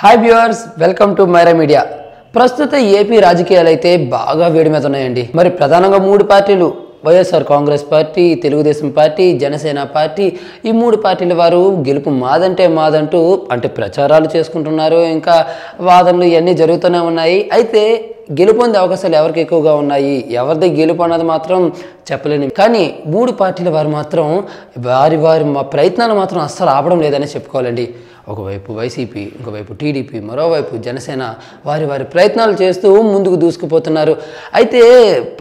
Hi viewers, welcome to Myra media. ప్రస్తుత AP రాజకీయాలు అయితే బాగా వేడి మీద ఉన్నాయండి. మరి ప్రధానంగా మూడు పార్టీలు, YSR Congress party, Telugu Desam party, Janasena party, ఈ మూడు పార్టీల వారు గెలుపు మాదంటే మాదంటూ అంటే ప్రచారాలు చేసుకుంటున్నారు. ఇంకా వాదనలు ఇవన్నీ జరుగుతూనే ఉన్నాయి. అయితే గెలుపొందే అవకాశాలు ఎవరికి ఎక్కువగా ఉన్నాయి, ఎవరిది గెలుపు అన్నది మాత్రం చెప్పలేని. కానీ మూడు పార్టీల వారు మాత్రం వారి ప్రయత్నాలు మాత్రం అస్సలు ఆపడం లేదని చెప్పుకోవాలండి. ఒకవైపు వైసీపీ, ఇంకోవైపు టీడీపీ, మరోవైపు జనసేన వారి ప్రయత్నాలు చేస్తూ ముందుకు దూసుకుపోతున్నారు. అయితే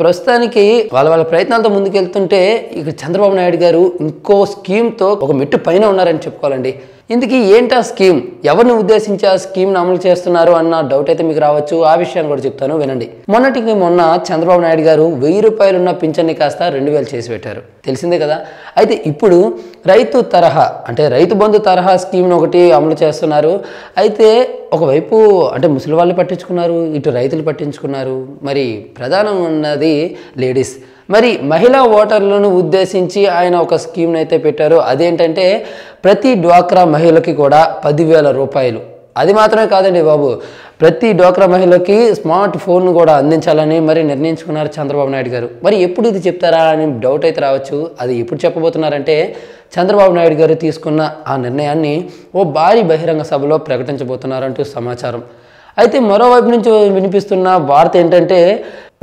ప్రస్తుతానికి వాళ్ళ ప్రయత్నాలతో ముందుకెళ్తుంటే ఇక చంద్రబాబు నాయుడు గారు ఇంకో స్కీమ్తో ఒక మెట్టు పైన ఉన్నారని చెప్పుకోవాలండి. ఇందుకీ ఏంటా స్కీమ్, ఎవరిని ఉద్దేశించి ఆ స్కీమ్ని అమలు చేస్తున్నారు అన్న డౌట్ అయితే మీకు రావచ్చు. ఆ విషయాన్ని కూడా చెప్తాను, వినండి. మొన్న చంద్రబాబు నాయుడు గారు 1000 రూపాయలు ఉన్న పింఛన్ని కాస్త 2000 చేసి పెట్టారు, తెలిసిందే కదా. అయితే ఇప్పుడు రైతు బంధు తరహా స్కీమ్ను ఒకటి అమలు చేస్తున్నారు. అయితే ఒకవైపు అంటే ముసలి వాళ్ళు పట్టించుకున్నారు, ఇటు రైతులు పట్టించుకున్నారు. మరి ప్రధానంగా ఉన్నది లేడీస్. మరి మహిళా ఓటర్లను ఉద్దేశించి ఆయన ఒక స్కీమ్ని అయితే పెట్టారు. అదేంటంటే ప్రతి డ్వాక్రా మహిళకి కూడా 10,000 రూపాయలు. అది మాత్రమే కాదండి బాబు, ప్రతి డ్వాక్రా మహిళకి స్మార్ట్ ఫోన్ కూడా అందించాలని మరి నిర్ణయించుకున్నారు చంద్రబాబు నాయుడు గారు. మరి ఎప్పుడు ఇది చెప్తారా అని డౌట్ అయితే రావచ్చు. అది ఎప్పుడు చెప్పబోతున్నారంటే చంద్రబాబు నాయుడు గారు తీసుకున్న ఆ నిర్ణయాన్ని ఓ భారీ బహిరంగ సభలో ప్రకటించబోతున్నారంటూ సమాచారం. అయితే మరోవైపు నుంచి వినిపిస్తున్న వార్త ఏంటంటే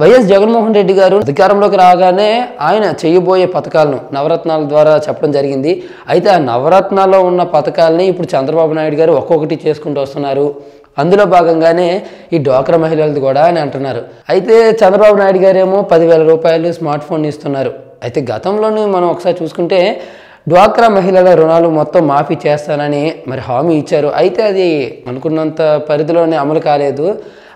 వైఎస్ జగన్మోహన్ రెడ్డి గారు అధికారంలోకి రాగానే ఆయన చేయబోయే పథకాలను నవరత్నాల ద్వారా చెప్పడం జరిగింది. అయితే ఆ నవరత్నాల్లో ఉన్న పథకాలని ఇప్పుడు చంద్రబాబు నాయుడు గారు ఒక్కొక్కటి చేసుకుంటూ వస్తున్నారు. అందులో భాగంగానే ఈ డ్వాక్రా మహిళలది కూడా అని అంటున్నారు. అయితే చంద్రబాబు నాయుడు గారు ఏమో 10,000 రూపాయలు స్మార్ట్ ఫోన్ ఇస్తున్నారు. అయితే గతంలోనే మనం ఒకసారి చూసుకుంటే డ్వాక్రా మహిళల రుణాలు మొత్తం మాఫీ చేస్తానని మరి హామీ ఇచ్చారు. అయితే అది అనుకున్నంత పరిధిలోనే అమలు కాలేదు.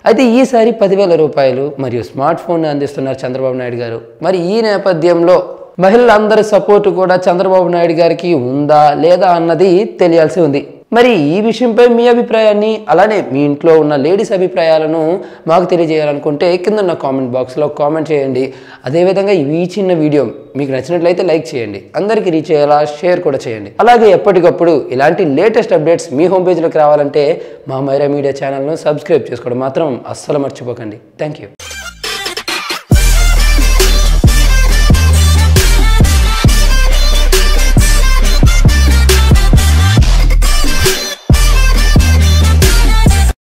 అయితే ఈసారి 10,000 రూపాయలు మరియు స్మార్ట్ ఫోన్ అందిస్తున్నారు చంద్రబాబు నాయుడు గారు. మరి ఈ నేపథ్యంలో మహిళలందరి సపోర్టు కూడా చంద్రబాబు నాయుడు గారికి ఉందా లేదా అన్నది తెలియాల్సి ఉంది. మరి ఈ విషయంపై మీ అభిప్రాయాన్ని, అలానే మీ ఇంట్లో ఉన్న లేడీస్ అభిప్రాయాలను మాకు తెలియజేయాలనుకుంటే కింద ఉన్న కామెంట్ బాక్స్లో కామెంట్ చేయండి. అదేవిధంగా ఈ చిన్న వీడియో మీకు నచ్చినట్లయితే లైక్ చేయండి, అందరికీ రీచ్ అయ్యేలా షేర్ కూడా చేయండి. అలాగే ఎప్పటికప్పుడు ఇలాంటి లేటెస్ట్ అప్డేట్స్ మీ హోమ్ పేజ్లోకి రావాలంటే మా మైరా మీడియా ఛానల్ను సబ్స్క్రైబ్ చేసుకోవడం మాత్రం అస్సలు మర్చిపోకండి. Thank you.